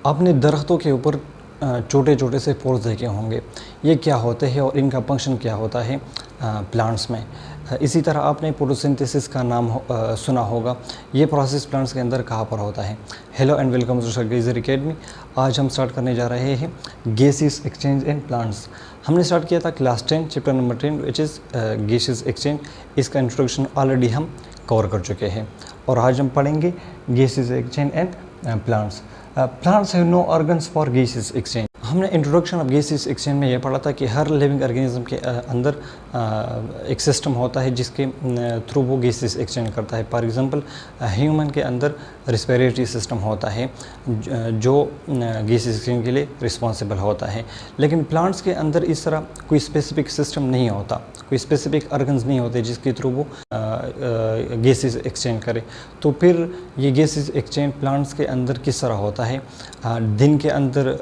आपने दरख्तों के ऊपर छोटे छोटे से पोर्स देखे होंगे। ये क्या होते हैं और इनका फंक्शन क्या होता है प्लांट्स में। इसी तरह आपने फोटोसिंथेसिस का नाम सुना होगा। ये प्रोसेस प्लांट्स के अंदर कहाँ पर होता है। Hello and welcome to Stargazer Academy. आज हम स्टार्ट करने जा रहे हैं गैसेस एक्सचेंज इन प्लांट्स। हमने स्टार्ट किया था class 10 chapter number 10 which is gases exchange. इसका इंट्रोडक्शन ऑलरेडी हम कवर कर चुके हैं और आज हम पढ़ेंगे gases exchange in plants. Plants have no organs for gases exchange. हमने इंट्रोडक्शन ऑफ गैसेस एक्सचेंज में ये पढ़ा था कि हर लिविंग ऑर्गेनिज्म के अंदर एक सिस्टम होता है जिसके थ्रू वो गैसेस एक्सचेंज करता है। फॉर एग्जांपल ह्यूमन के अंदर रिस्पिरेटरी सिस्टम होता है जो गैसेस एक्सचेंज के लिए रिस्पॉन्सिबल होता है। लेकिन प्लांट्स के अंदर इस तरह कोई स्पेसिफिक सिस्टम नहीं होता, कोई स्पेसिफिक ऑर्गन्स नहीं होते जिसके थ्रू वो गैसेस एक्सचेंज करे। तो फिर ये गैसेस एक्सचेंज प्लांट्स के अंदर किस तरह होता है। दिन के अंदर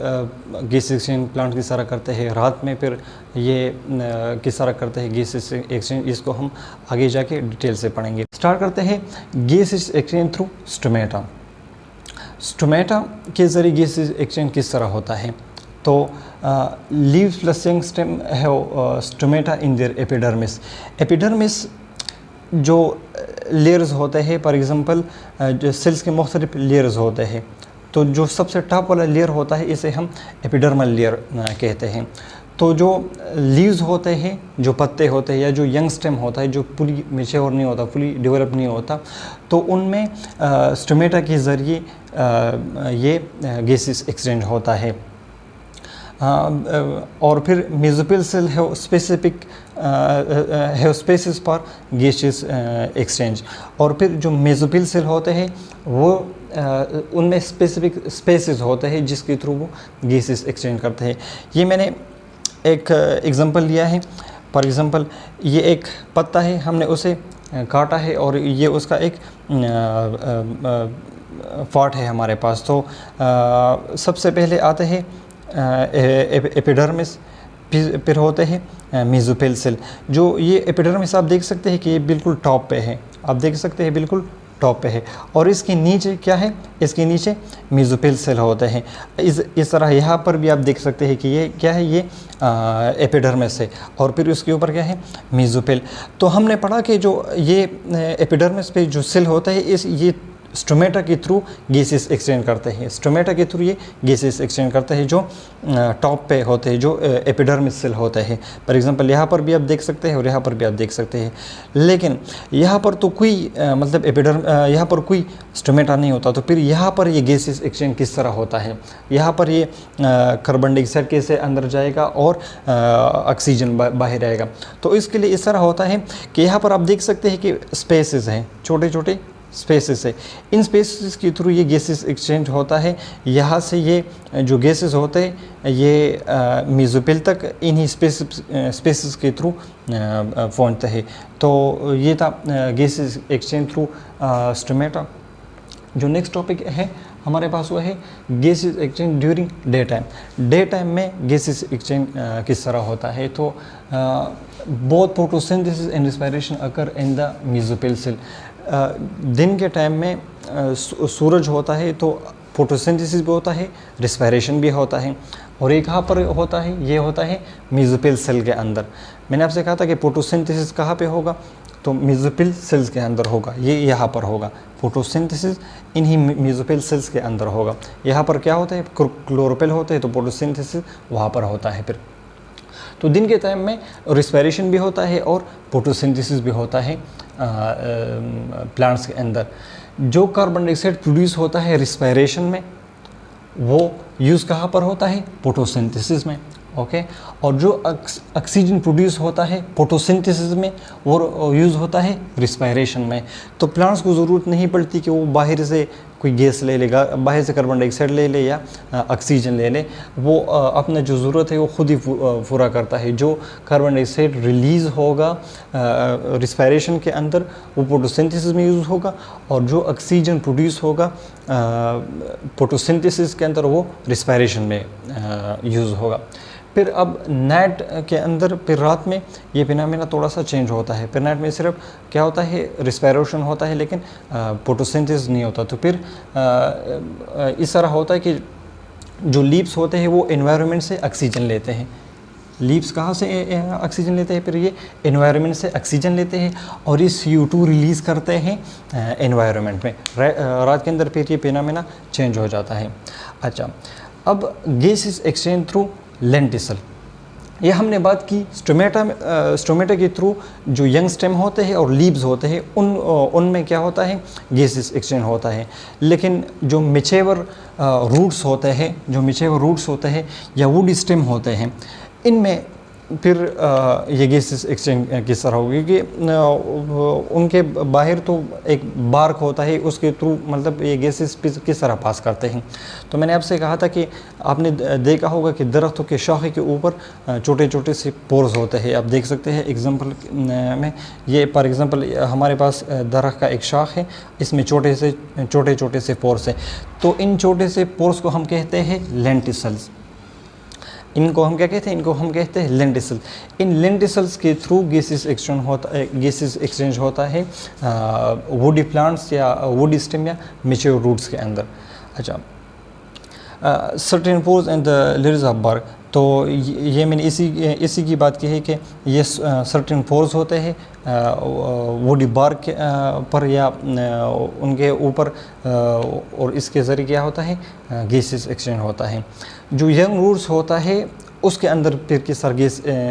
गैस एक्सचेंज प्लांट किस तरह करते हैं, रात में फिर ये किस तरह करते हैं गैसेस एक्सचेंज, इसको हम आगे जाके डिटेल से पढ़ेंगे। स्टार्ट करते हैं gases exchange through stomata. Stomata के ज़रिए गैसेस एक्सचेंज किस तरह होता है। तो leaves plus young stem have stomata in their epidermis. Epidermis जो लेयर्स होते हैं, फॉर एग्जांपल जो सेल्स के मुख्तलिफ लेयर्स होते हैं, तो जो सबसे टॉप वाला लेयर होता है इसे हम एपिडर्मल लेयर कहते हैं। तो जो लीव्स होते हैं, जो पत्ते होते हैं या जो यंग स्टेम होता है जो पूरी मैच्योर नहीं होता, फुली डेवलप नहीं होता, तो उनमें स्टोमेटा के ज़रिए ये गैसेस एक्सचेंज होता है। और फिर mesophyll cell have spaces for gases exchange. और फिर जो मेसोफिल सेल होते हैं वो उनमें स्पेसिफिक स्पेसेस होते हैं जिसके थ्रू वो गैसेस एक्सचेंज करते हैं। ये मैंने एक एग्जांपल लिया है। फॉर एग्जांपल ये एक पत्ता है, हमने उसे काटा है और ये उसका एक पार्ट है हमारे पास। तो सबसे पहले आते हैं एपिडर्मिस, फिर होते हैं मेसोफिल सेल। जो ये एपिडर्मिस आप देख सकते हैं कि ये बिल्कुल टॉप पे है, आप देख सकते हैं बिल्कुल टॉप पे है। और इसके नीचे क्या है, इसके नीचे मेसोफिल सेल होते हैं। इस तरह यहाँ पर भी आप देख सकते हैं कि ये क्या है, ये एपिडर्मिस है और फिर उसके ऊपर क्या है, मेसोफिल। तो हमने पढ़ा कि जो ये एपिडर्मिस पे जो सेल होता है ये स्टोमेटा के थ्रू गैसेस एक्सचेंज करते हैं। स्टोमेटा के थ्रू ये गैसेस एक्सचेंज करते हैं जो टॉप पे होते हैं, जो एपिडर्मिस सेल होते हैं। फॉर एग्जांपल यहाँ पर भी आप देख सकते हैं और यहाँ पर भी आप देख सकते हैं। लेकिन यहाँ पर तो कोई मतलब यहाँ पर कोई स्टोमेटा नहीं होता। तो फिर यहाँ पर ये गैसेस एक्सचेंज किस तरह होता है। यहाँ पर ये कार्बन डाइऑक्साइड कैसे अंदर जाएगा और ऑक्सीजन बाहर आएगा। तो इसके लिए इस तरह होता है कि यहाँ पर आप देख सकते हैं कि स्पेसेस हैं, छोटे छोटे स्पेसेस है। इन स्पेसेस के थ्रू ये गैसेस एक्सचेंज होता है। यहाँ से ये जो गैसेस होते हैं ये मेसोफिल तक इन्हीं स्पेसेस के थ्रू पहुँचते हैं। तो ये था गैसेस एक्सचेंज थ्रू स्टोमेटा। जो नेक्स्ट टॉपिक है हमारे पास वो है gases exchange during day time. Day time में गैसेस एक्सचेंज किस तरह होता है। तो both photosynthesis and respiration occur in the mesophyll cell. दिन के टाइम में सूरज होता है तो फोटोसिंथेसिस भी होता है, रिस्पिरेशन भी होता है। और एक कहाँ पर होता है, ये होता है मेसोफिल सेल के अंदर। मैंने आपसे कहा था कि फोटोसिंथेसिस कहाँ पे होगा, तो मेसोफिल सेल्स के अंदर होगा, ये यहाँ पर होगा। फोटोसिंथेसिस इन्हीं मेसोफिल सेल्स के अंदर होगा। यहाँ पर क्या होता है, क्लोरोफिल होते हैं, तो फोटोसिंथेसिस वहाँ पर होता है। फिर तो दिन के टाइम में रिस्पिरेशन भी होता है और फोटोसिंथेसिस भी होता है प्लांट्स के अंदर। जो कार्बन डाइऑक्साइड प्रोड्यूस होता है रिस्पिरेशन में वो यूज़ कहाँ पर होता है, फोटोसिंथेसिस में। ओके। और जो ऑक्सीजन प्रोड्यूस होता है फोटोसिंथेसिस में वो यूज़ होता है रिस्पिरेशन में। तो प्लांट्स को ज़रूरत नहीं पड़ती कि वो बाहर से कोई गैस ले लेगा, बाहर से कार्बन डाइऑक्साइड ले ले या ऑक्सीजन ले ले। वो अपना जो ज़रूरत है वो खुद ही पूरा करता है। जो कार्बन डाइऑक्साइड रिलीज़ होगा रिस्पिरेशन के अंदर वो फोटोसिंथेसिस में यूज़ होगा, और जो ऑक्सीजन प्रोड्यूस होगा फोटोसिंथेसिस के अंदर वो रिस्पिरेशन में यूज़ होगा। फिर अब नाइट के अंदर फिर रात में ये फिनोमेना थोड़ा सा चेंज होता है। फिर नाइट में सिर्फ क्या होता है, रिस्पिरेशन होता है लेकिन फोटोसिंथेसिस नहीं होता। तो फिर इस तरह होता है कि जो लीव्स होते हैं वो एनवायरनमेंट से ऑक्सीजन लेते हैं। लीव्स कहाँ से ऑक्सीजन लेते हैं? फिर ये एनवायरनमेंट से ऑक्सीजन लेते हैं और ये CO2 रिलीज़ करते हैं एनवायरनमेंट में। रात के अंदर फिर ये फिनोमेना चेंज हो जाता है। अच्छा, अब गैसेस एक्सचेंज थ्रू लेंटिसल, ये हमने बात की स्टोमेटा के थ्रू जो यंग स्टेम होते हैं और लीव्स होते हैं उनमें क्या होता है? गैसेस एक्सचेंज होता है। लेकिन जो मैच्योर रूट्स होते हैं या वुड स्टेम होते हैं, इनमें फिर ये गैसेस एक्सचेंज किस तरह होगी कि उनके बाहर तो एक बार्क होता है, उसके थ्रू मतलब ये गैसेस किस तरह पास करते हैं। तो मैंने आपसे कहा था कि आपने देखा होगा कि दरख्तों के शाखे के ऊपर छोटे छोटे से पोर्स होते हैं। आप देख सकते हैं एग्जांपल में, ये फॉर एग्जांपल हमारे पास दरख्त का एक शाख है, इसमें छोटे छोटे से पोर्स हैं। तो इन छोटे से पोर्स को हम कहते हैं लेंटिसल्स। इनको हम क्या कहते हैं? इनको हम कहते हैं लेंटिसल। इन लेंटिसल्स के थ्रू गैसेस एक्सचेंज होता है वुडी प्लांट्स या वुड स्टेम या मैच्योर रूट्स के अंदर। अच्छा, certain pores and the layers of bark, तो ये मैंने इसी की बात की है कि ये सर्टेन पोर्स होते हैं वुडी बार्क पर या उनके ऊपर, और इसके ज़रिए क्या होता है? गैसेस एक्सचेंज होता है। जो यंग रूट्स होता है उसके अंदर फिर किस तरह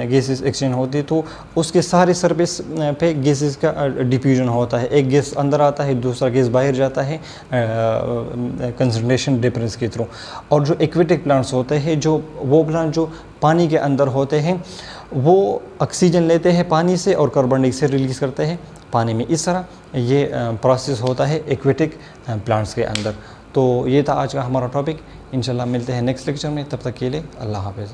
गैसेस एक्सचेंज होती है, तो उसके सारे सरफेस पे गैसेस का डिफ्यूजन होता है। एक गैस अंदर आता है, दूसरा गैस बाहर जाता है कंसंट्रेशन डिफरेंस के थ्रू। और जो एक्वेटिक प्लांट्स होते हैं, वो प्लांट जो पानी के अंदर होते हैं, वो ऑक्सीजन लेते हैं पानी से और कार्बन डाइऑक्साइड रिलीज़ करते हैं पानी में। इस तरह ये प्रोसेस होता है एक्वेटिक प्लांट्स के अंदर। तो ये था आज का हमारा टॉपिक। इंशाल्लाह मिलते हैं नेक्स्ट लेक्चर में, तब तक के लिए अल्लाह हाफ़िज़।